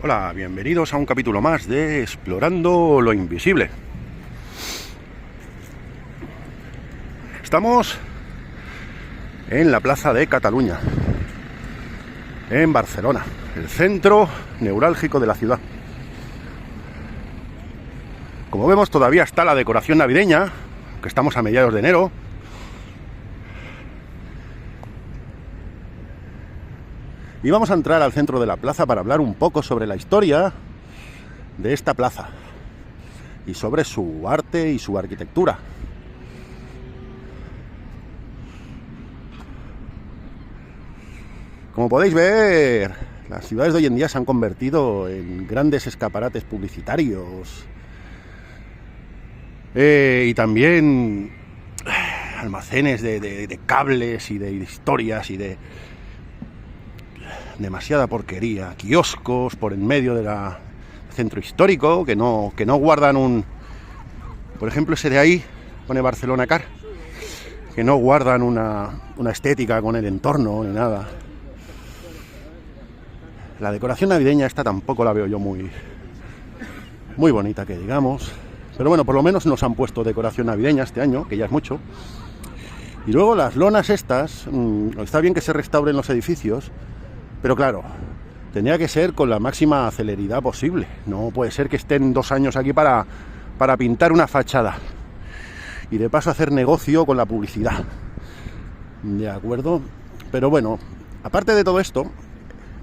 Hola, bienvenidos a un capítulo más de Explorando lo Invisible. Estamos en la Plaza de Cataluña, en Barcelona, el centro neurálgico de la ciudad. Como vemos, todavía está la decoración navideña, que estamos a mediados de enero. Y vamos a entrar al centro de la plaza para hablar un poco sobre la historia de esta plaza y sobre su arte y su arquitectura. Como podéis ver, las ciudades de hoy en día se han convertido en grandes escaparates publicitarios y también almacenes de cables y de historias y de demasiada porquería, kioscos por en medio del centro histórico que no guardan un... Por ejemplo, ese de ahí pone Barcelona Car, que no guardan una estética con el entorno ni nada. La decoración navideña esta tampoco la veo yo muy bonita, que digamos. Pero bueno, por lo menos nos han puesto decoración navideña este año, que ya es mucho. Y luego las lonas estas, está bien que se restauren los edificios, pero claro, tendría que ser con la máxima celeridad posible. No puede ser que estén 2 años aquí para pintar una fachada y de paso hacer negocio con la publicidad. ¿De acuerdo? Pero bueno, aparte de todo esto,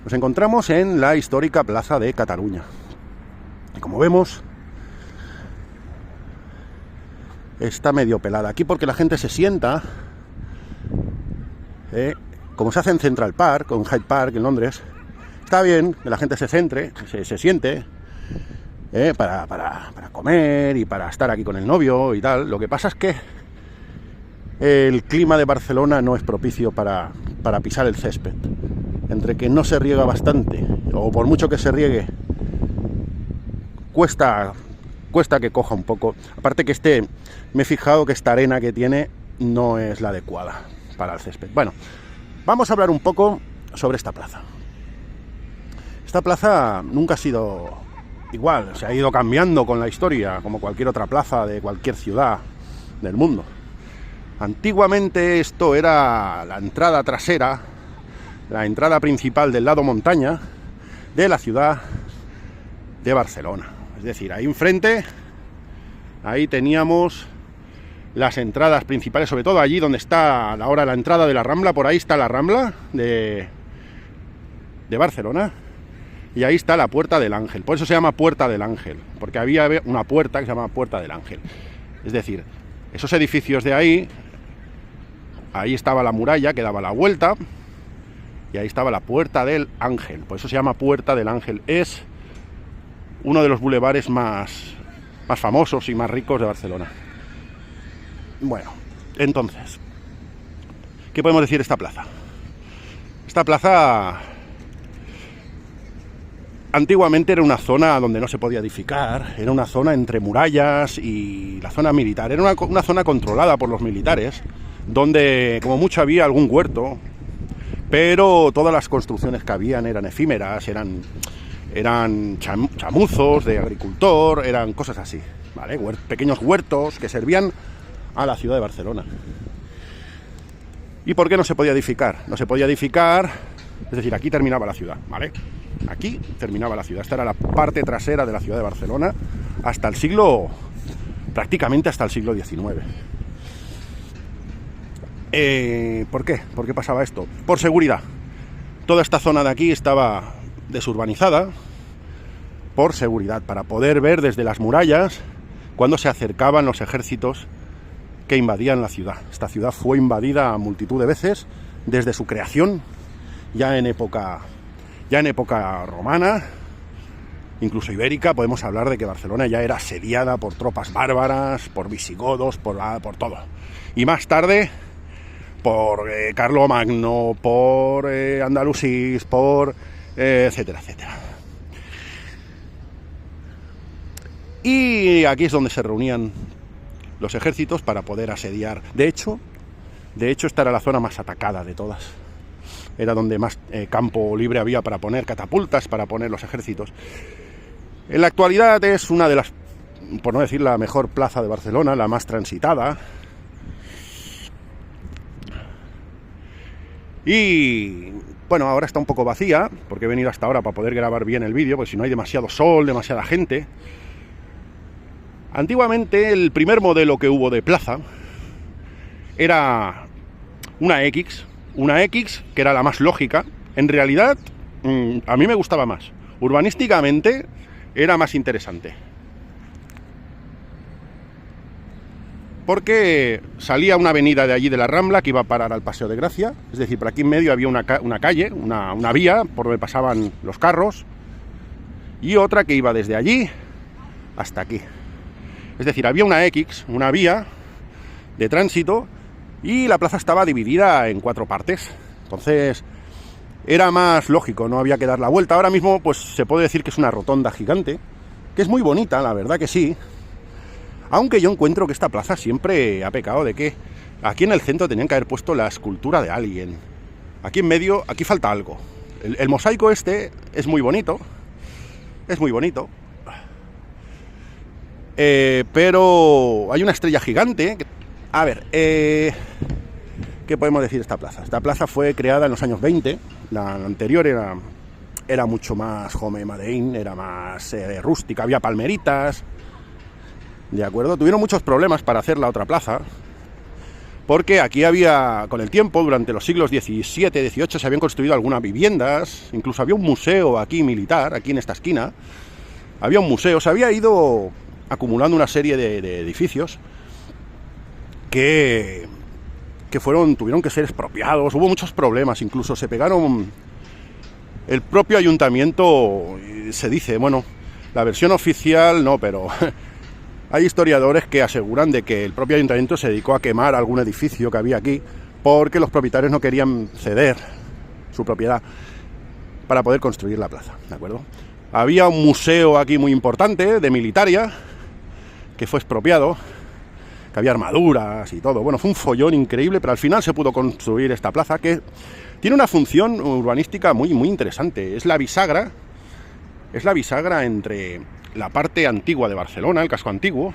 nos encontramos en la histórica Plaza de Cataluña. Y como vemos, está medio pelada aquí porque la gente se sienta, como se hace en Central Park o en Hyde Park en Londres. Está bien que la gente se centre, se siente para comer y para estar aquí con el novio y tal. Lo que pasa es que el clima de Barcelona no es propicio para pisar el césped. Entre que no se riega bastante, o por mucho que se riegue, cuesta que coja un poco. Aparte que me he fijado que esta arena que tiene no es la adecuada para el césped. Bueno, vamos a hablar un poco sobre esta plaza. Esta plaza nunca ha sido igual, se ha ido cambiando con la historia, como cualquier otra plaza de cualquier ciudad del mundo. Antiguamente esto era la entrada trasera, la entrada principal del lado montaña de la ciudad de Barcelona. Es decir, ahí enfrente, ahí teníamos las entradas principales, sobre todo allí donde está ahora la entrada de la Rambla. Por ahí está la Rambla de Barcelona, y ahí está la Puerta del Ángel. Por eso se llama Puerta del Ángel, porque había una puerta que se llama Puerta del Ángel. Es decir, esos edificios de ahí estaba la muralla que daba la vuelta, y ahí estaba la Puerta del Ángel. Por eso se llama Puerta del Ángel. Es uno de los bulevares más famosos y más ricos de Barcelona. Bueno, entonces, ¿qué podemos decir de esta plaza? Esta plaza antiguamente era una zona donde no se podía edificar, era una zona entre murallas y la zona militar. Era una zona controlada por los militares, donde como mucho había algún huerto, pero todas las construcciones que habían eran efímeras, eran chamuzos de agricultor, eran cosas así, ¿vale? Pequeños huertos que servían a la ciudad de Barcelona. ¿Y por qué no se podía edificar? No se podía edificar, es decir, aquí terminaba la ciudad, ¿vale? Aquí terminaba la ciudad. Esta era la parte trasera de la ciudad de Barcelona prácticamente hasta el siglo XIX. ¿Por qué? ¿Por qué pasaba esto? Por seguridad. Toda esta zona de aquí estaba desurbanizada por seguridad, para poder ver desde las murallas cuando se acercaban los ejércitos que invadían la ciudad. Esta ciudad fue invadida a multitud de veces desde su creación, ya en época romana, incluso ibérica. Podemos hablar de que Barcelona ya era asediada por tropas bárbaras, por visigodos, por todo. Y más tarde por Carlomagno, por Andalusís, por etcétera, etcétera. Y aquí es donde se reunían los ejércitos para poder asediar. De hecho, esta era la zona más atacada de todas. era donde más campo libre había para poner catapultas, para poner los ejércitos. En la actualidad es una de las, por no decir la mejor plaza de Barcelona, la más transitada. Y bueno, ahora está un poco vacía, porque he venido hasta ahora para poder grabar bien el vídeo, porque si no hay demasiado sol, demasiada gente. Antiguamente el primer modelo que hubo de plaza era una X que era la más lógica. En realidad a mí me gustaba más. Urbanísticamente era más interesante. Porque salía una avenida de allí de la Rambla que iba a parar al Paseo de Gracia, es decir, por aquí en medio había una calle, una vía por donde pasaban los carros, y otra que iba desde allí hasta aquí. Es decir, había una vía de tránsito, y la plaza estaba dividida en 4 partes. Entonces era más lógico, no había que dar la vuelta. Ahora mismo pues se puede decir que es una rotonda gigante, que es muy bonita, la verdad que sí. Aunque yo encuentro que esta plaza siempre ha pecado de que aquí en el centro tenían que haber puesto la escultura de alguien. Aquí en medio, aquí falta algo. El mosaico este es muy bonito. Es muy bonito. Pero hay una estrella gigante. A ver, ¿qué podemos decir de esta plaza? Esta plaza fue creada en los años 20. La anterior era mucho más home Madein, era más rústica, había palmeritas. ¿De acuerdo? Tuvieron muchos problemas para hacer la otra plaza, porque aquí había, con el tiempo, durante los siglos XVII, XVIII, se habían construido algunas viviendas, incluso había un museo aquí militar, aquí en esta esquina, había un museo, se había ido acumulando una serie de edificios que tuvieron que ser expropiados, hubo muchos problemas, incluso se pegaron, el propio ayuntamiento, se dice, bueno, la versión oficial no, pero... Hay historiadores que aseguran de que el propio ayuntamiento se dedicó a quemar algún edificio que había aquí porque los propietarios no querían ceder su propiedad para poder construir la plaza, ¿de acuerdo? Había un museo aquí muy importante de militaria que fue expropiado, que había armaduras y todo. Bueno, fue un follón increíble, pero al final se pudo construir esta plaza que tiene una función urbanística muy, muy interesante. Es la bisagra entre la parte antigua de Barcelona, el casco antiguo,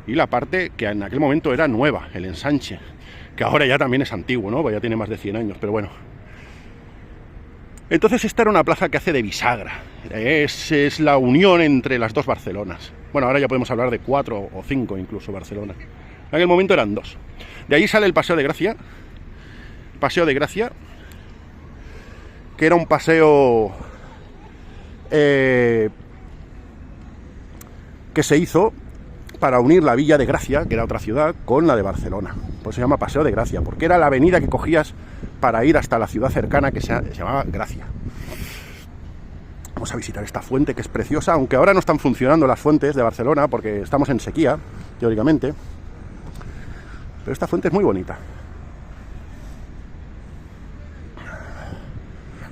y la parte que en aquel momento era nueva, el ensanche, que ahora ya también es antiguo, ¿no? Pues ya tiene más de 100 años, pero bueno. Entonces esta era una plaza que hace de bisagra, es la unión entre las dos Barcelonas. Bueno, ahora ya podemos hablar de 4 o 5 incluso Barcelona. En aquel momento eran 2. De ahí sale el Paseo de Gracia, que era un paseo... que se hizo para unir la Villa de Gracia, que era otra ciudad, con la de Barcelona. Pues se llama Paseo de Gracia, porque era la avenida que cogías para ir hasta la ciudad cercana que se llamaba Gracia. Vamos a visitar esta fuente que es preciosa, aunque ahora no están funcionando las fuentes de Barcelona porque estamos en sequía, teóricamente. Pero esta fuente es muy bonita.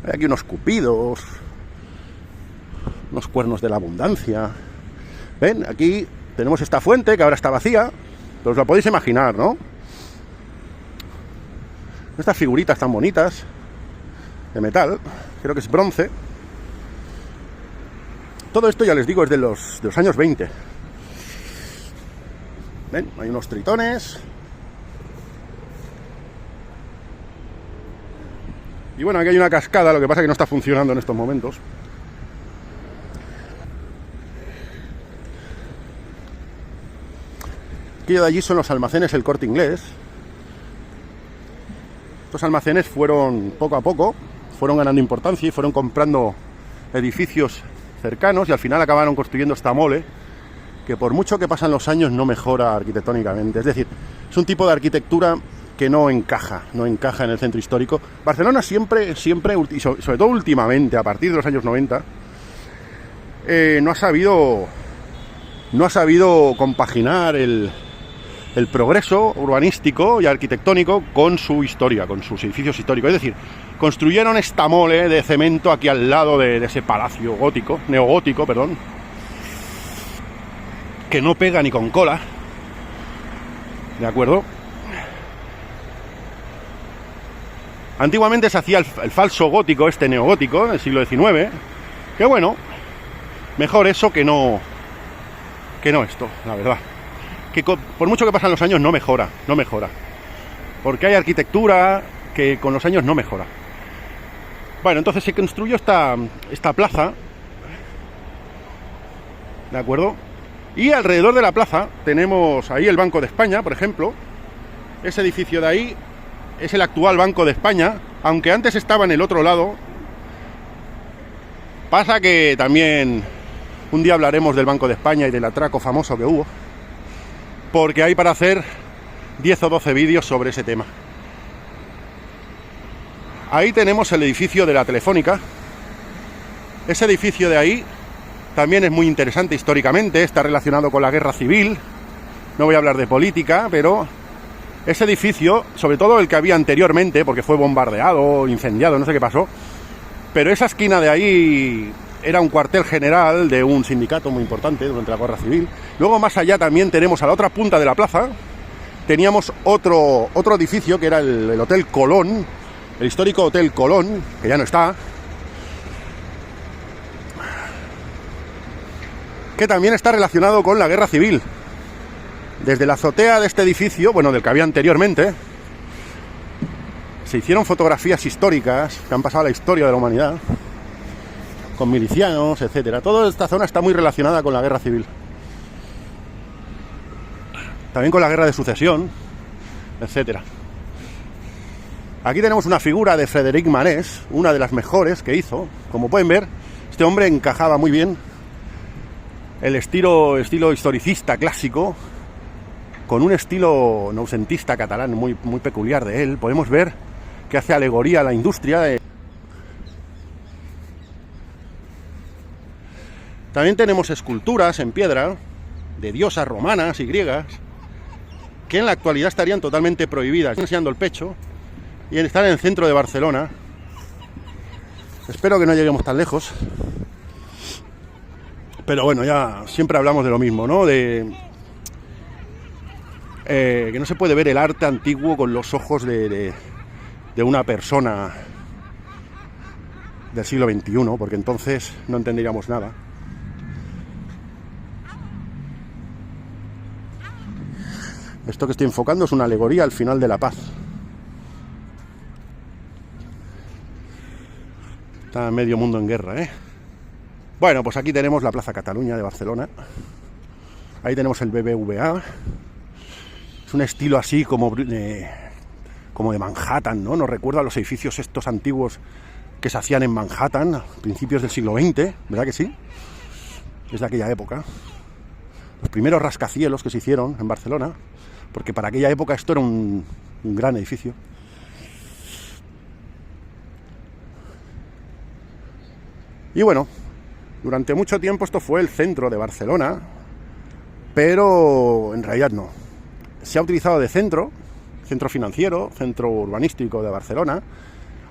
Hay aquí unos cupidos, unos cuernos de la abundancia. ¿Ven? Aquí tenemos esta fuente que ahora está vacía, pero os la podéis imaginar, ¿no? Estas figuritas tan bonitas de metal, creo que es bronce. Todo esto, ya les digo, es de los años 20. ¿Ven? Hay unos tritones. Y bueno, aquí hay una cascada, lo que pasa es que no está funcionando en estos momentos. Aquello de allí son los almacenes El Corte Inglés. Estos almacenes fueron, poco a poco, fueron ganando importancia y fueron comprando edificios cercanos y al final acabaron construyendo esta mole, que por mucho que pasan los años no mejora arquitectónicamente. Es decir, es un tipo de arquitectura que no encaja en el centro histórico. Barcelona siempre, y sobre todo últimamente, a partir de los años 90, no ha sabido compaginar el progreso urbanístico y arquitectónico con su historia, con sus edificios históricos. Es decir, construyeron esta mole de cemento aquí al lado de ese palacio neogótico, que no pega ni con cola, ¿de acuerdo? Antiguamente se hacía el falso gótico, este neogótico, del siglo XIX, que bueno, mejor eso que no esto, la verdad. Que por mucho que pasan los años no mejora, porque hay arquitectura que con los años no mejora. Bueno, entonces se construyó esta plaza, ¿de acuerdo? Y alrededor de la plaza tenemos ahí el Banco de España, por ejemplo. Ese edificio de ahí es el actual Banco de España, aunque antes estaba en el otro lado. Pasa que también un día hablaremos del Banco de España y del atraco famoso que hubo, porque hay para hacer 10 o 12 vídeos sobre ese tema. Ahí tenemos el edificio de la Telefónica. Ese edificio de ahí también es muy interesante históricamente, está relacionado con la guerra civil. No voy a hablar de política, pero ese edificio, sobre todo el que había anteriormente, porque fue bombardeado, incendiado, no sé qué pasó, pero esa esquina de ahí era un cuartel general de un sindicato muy importante durante la guerra civil. Luego más allá también tenemos a la otra punta de la plaza, teníamos otro edificio que era el Hotel Colón, el histórico Hotel Colón, que ya no está, que también está relacionado con la guerra civil. Desde la azotea de este edificio, bueno, del que había anteriormente, se hicieron fotografías históricas que han pasado a la historia de la humanidad, con milicianos, etcétera. Toda esta zona está muy relacionada con la guerra civil. También con la guerra de sucesión, etcétera. Aquí tenemos una figura de Frédéric Manès, una de las mejores que hizo. Como pueden ver, este hombre encajaba muy bien el estilo historicista clásico con un estilo noucentista catalán muy peculiar de él. Podemos ver que hace alegoría a la industria. También tenemos esculturas en piedra de diosas romanas y griegas que en la actualidad estarían totalmente prohibidas. Estoy enseñando el pecho y están en el centro de Barcelona. Espero que no lleguemos tan lejos. Pero bueno, ya siempre hablamos de lo mismo, ¿no? Que no se puede ver el arte antiguo con los ojos de una persona del siglo XXI, porque entonces no entenderíamos nada. Esto que estoy enfocando es una alegoría al final de la paz. Está medio mundo en guerra, ¿eh? Bueno, pues aquí tenemos la Plaza Cataluña de Barcelona. Ahí tenemos el BBVA. Es un estilo así como de Manhattan, ¿no? Nos recuerda a los edificios estos antiguos que se hacían en Manhattan a principios del siglo XX, ¿verdad que sí? Es de aquella época. Los primeros rascacielos que se hicieron en Barcelona, porque para aquella época esto era un gran edificio. Y bueno, durante mucho tiempo esto fue el centro de Barcelona, pero en realidad no. Se ha utilizado de centro financiero, centro urbanístico de Barcelona,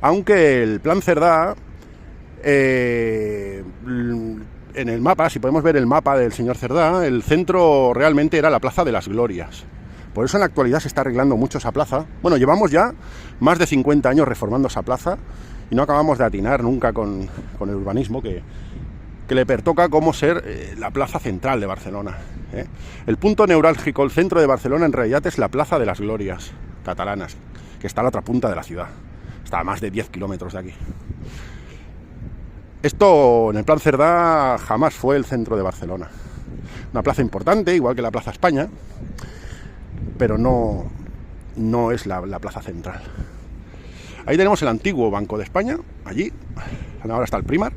aunque el Plan Cerdà, en el mapa, si podemos ver el mapa del señor Cerdà, el centro realmente era la Plaza de las Glorias. Por eso en la actualidad se está arreglando mucho esa plaza. Bueno, llevamos ya más de 50 años reformando esa plaza y no acabamos de atinar nunca con el urbanismo que le pertoca como ser la plaza central de Barcelona. El punto neurálgico, el centro de Barcelona, en realidad es la Plaza de las Glorias catalanas, que está a la otra punta de la ciudad. Está a más de 10 kilómetros de aquí. Esto en el Plan Cerdà jamás fue el centro de Barcelona. Una plaza importante, igual que la Plaza España, pero no es la plaza central. Ahí tenemos el antiguo Banco de España, allí, ahora está el Primark,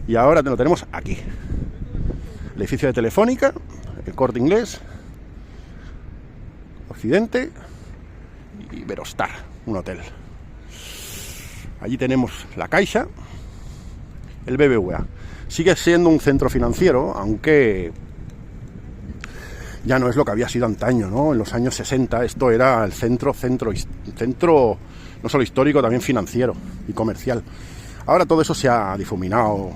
y ahora lo tenemos aquí. El edificio de Telefónica, el Corte Inglés, Occidente y Iberostar, un hotel. Allí tenemos la Caixa, el BBVA. Sigue siendo un centro financiero, aunque ya no es lo que había sido antaño, ¿no? En los años 60 esto era el centro no solo histórico, también financiero y comercial. Ahora todo eso se ha difuminado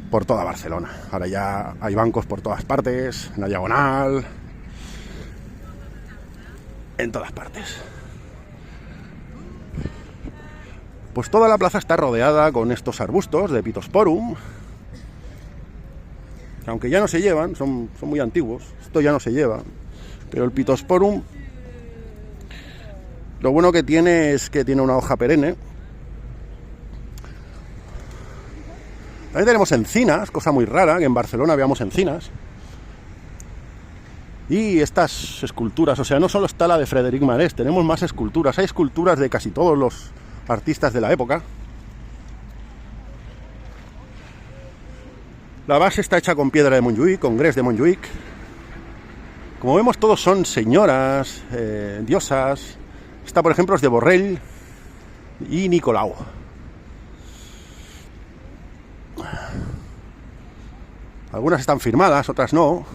por toda Barcelona. Ahora ya hay bancos por todas partes, en la Diagonal, en todas partes. Pues toda la plaza está rodeada con estos arbustos de Pittosporum, aunque ya no se llevan, son muy antiguos, esto ya no se lleva, pero el Pittosporum, lo bueno que tiene es que tiene una hoja perenne. También tenemos encinas, cosa muy rara, que en Barcelona veamos encinas. Y estas esculturas, o sea, no solo está la de Frederic Marès, tenemos más esculturas. Hay esculturas de casi todos los artistas de la época. La base está hecha con piedra de Montjuïc, con gres de Montjuïc. Como vemos, todos son señoras, diosas. Esta, por ejemplo, es de Borrell y Nicolau. Algunas están firmadas, otras no.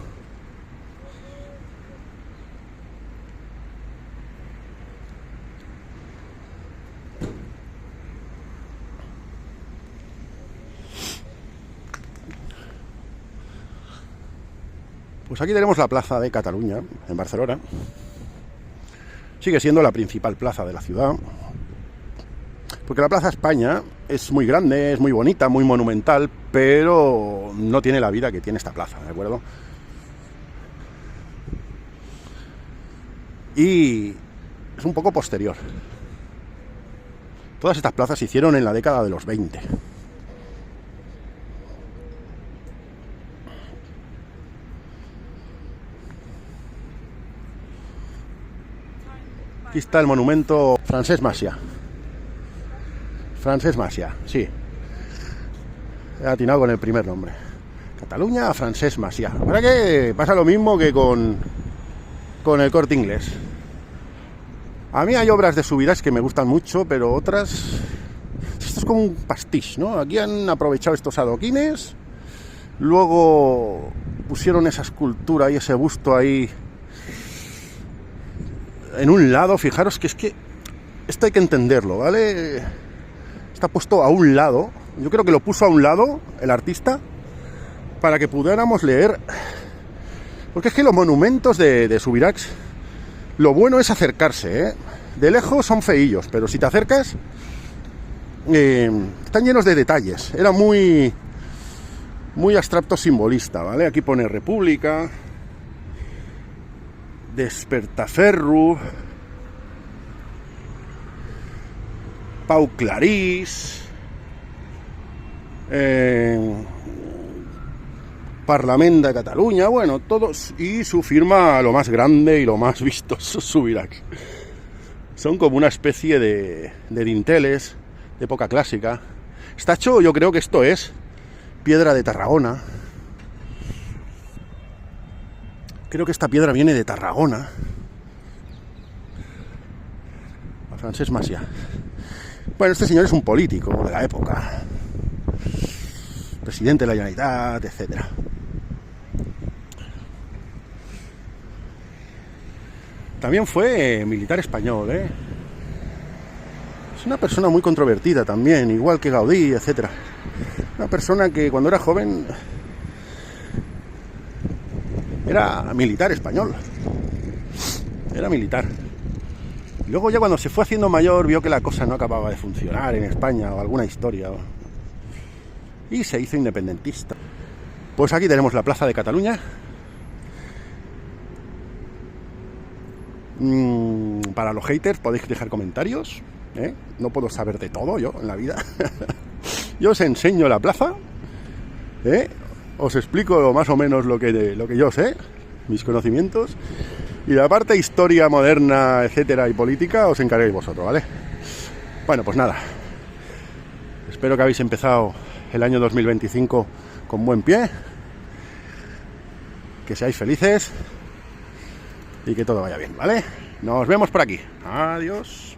Pues aquí tenemos la plaza de Cataluña, en Barcelona. Sigue siendo la principal plaza de la ciudad. Porque la Plaza España es muy grande, es muy bonita, muy monumental, pero no tiene la vida que tiene esta plaza, ¿de acuerdo? Y es un poco posterior. Todas estas plazas se hicieron en la década de los 20. Aquí está el monumento Francesc Macià. Francesc Macià, sí. He atinado con el primer nombre. Cataluña a Francesc Macià. ¿Para qué pasa lo mismo que con el Corte Inglés? A mí hay obras de Subirachs que me gustan mucho, pero otras... Esto es como un pastiche, ¿no? Aquí han aprovechado estos adoquines, luego pusieron esa escultura y ese busto ahí en un lado. Fijaros que es que esto hay que entenderlo, ¿vale? Está puesto a un lado. Yo creo que lo puso a un lado el artista para que pudiéramos leer. Porque es que los monumentos de Subirachs, lo bueno es acercarse, ¿eh? De lejos son feillos, pero si te acercas, están llenos de detalles. Era muy abstracto simbolista, ¿vale? Aquí pone República, Despertaferro, Pau Clarís, Parlament de Cataluña, bueno, todos, y su firma, lo más grande y lo más vistoso, Subirachs. Son como una especie de dinteles de época clásica. Está hecho, yo creo que esto es piedra de Tarragona. Creo que esta piedra viene de Tarragona. A Francesc Macià. Bueno, este señor es un político de la época. Presidente de la Generalitat, etcétera. También fue militar español, ¿eh? Es una persona muy controvertida también, igual que Gaudí, etcétera. Una persona que cuando era joven era militar español. Era militar. Y luego ya cuando se fue haciendo mayor vio que la cosa no acababa de funcionar en España o alguna historia. Y se hizo independentista. Pues aquí tenemos la Plaza de Cataluña. Para los haters podéis dejar comentarios, ¿eh? No puedo saber de todo yo en la vida. Yo os enseño la plaza, ¿eh? Os explico más o menos lo que yo sé, mis conocimientos, y la parte historia moderna, etcétera, y política os encarguéis vosotros, ¿vale? Bueno, pues nada, espero que habéis empezado el año 2025 con buen pie, que seáis felices y que todo vaya bien, ¿vale? Nos vemos por aquí. Adiós.